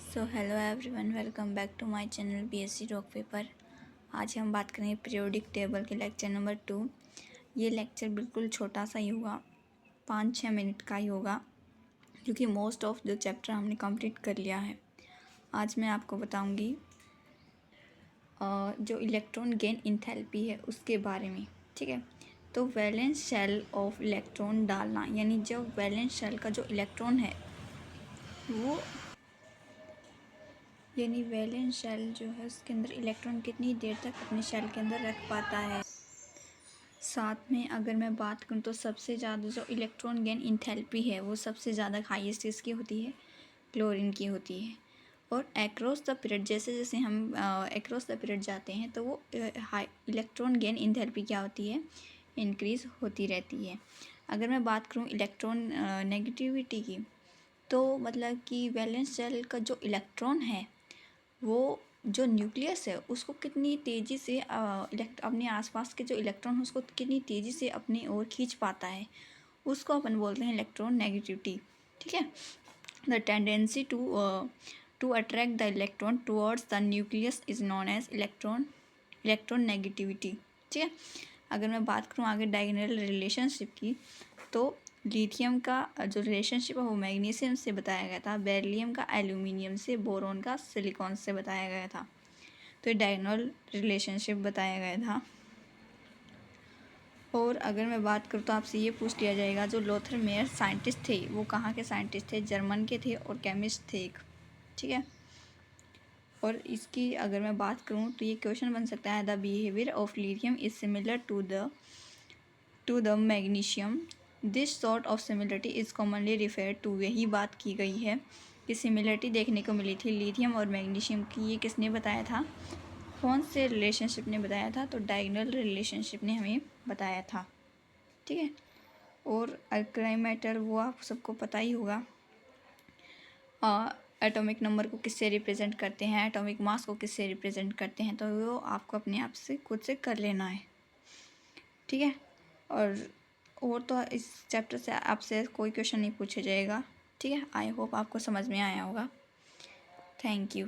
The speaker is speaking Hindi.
So hello everyone, welcome back to my channel BSc rock paper. आज हम बात करेंगे पीरियोडिक टेबल के लेक्चर नंबर 2। ये लेक्चर बिल्कुल छोटा सा ही होगा, 5-6 मिनट का ही होगा, क्योंकि मोस्ट ऑफ द चैप्टर हमने कंप्लीट कर लिया है। आज मैं आपको बताऊंगी जो इलेक्ट्रॉन गेन इंथैल्पी है उसके बारे में, ठीक है। तो वैलेंस शेल ऑफ इलेक्ट्रॉन डालना, यानी जो वैलेंस शेल का जो इलेक्ट्रॉन है वो यानी वैलेंस शेल जो है उसके अंदर इलेक्ट्रॉन कितनी देर तक अपने शेल के अंदर रख पाता है। साथ में अगर मैं बात करूँ तो सबसे ज़्यादा जो इलेक्ट्रॉन गेन इंथैल्पी है वो सबसे ज़्यादा हाईएस्ट इसकी होती है, क्लोरीन की होती है। और एक्रॉस द पीरियड, जैसे जैसे हम एक्रॉस द पीरियड जाते हैं तो वो इलेक्ट्रॉन गेन इंथैल्पी क्या होती है, इंक्रीज़ होती रहती है। अगर मैं बात करूँ इलेक्ट्रॉन नेगेटिविटी की, तो मतलब कि वैलेंस शेल का जो इलेक्ट्रॉन है वो जो न्यूक्लियस है उसको कितनी तेज़ी से अपने आसपास के जो इलेक्ट्रॉन है उसको कितनी तेज़ी से अपनी ओर खींच पाता है, उसको अपन बोलते हैं इलेक्ट्रॉन नेगेटिविटी, ठीक है। The tendency to attract the electron towards the nucleus is known as electron negativity, ठीक है। अगर मैं बात करूँ आगे डायगोनल रिलेशनशिप की, तो लिथियम का जो रिलेशनशिप है वो मैग्नीशियम से बताया गया था, बेरिलियम का एल्यूमिनियम से, बोरॉन का सिलिकॉन से बताया गया था। तो ये डायगोनल रिलेशनशिप बताया गया था। और अगर मैं बात करूँ तो आपसे ये पूछ लिया जाएगा, जो लोथर मेयर साइंटिस्ट थे वो कहाँ के साइंटिस्ट थे, जर्मन के थे और केमिस्ट थे एक, ठीक है। और इसकी अगर मैं बात करूँ तो ये क्वेश्चन बन सकता है, the behaviour of lithium is similar to the magnesium, this sort of similarity is commonly refer to. यही बात की गई है कि सिमिलरिटी देखने को मिली थी लिथियम और मैग्नीशियम की। ये किसने बताया था, कौन से रिलेशनशिप ने बताया था, तो डायगोनल रिलेशनशिप ने हमें बताया था, ठीक है। और अल्कली मेटल वो आप सबको पता ही होगा, एटॉमिक नंबर को किससे रिप्रेजेंट करते हैं, एटॉमिक मास को किससे रिप्रेजेंट करते हैं, तो वो आपको अपने आप से खुद से कर लेना है, ठीक है। और तो इस चैप्टर से आपसे कोई क्वेश्चन नहीं पूछा जाएगा, ठीक है। आई होप आपको समझ में आया होगा। Thank you.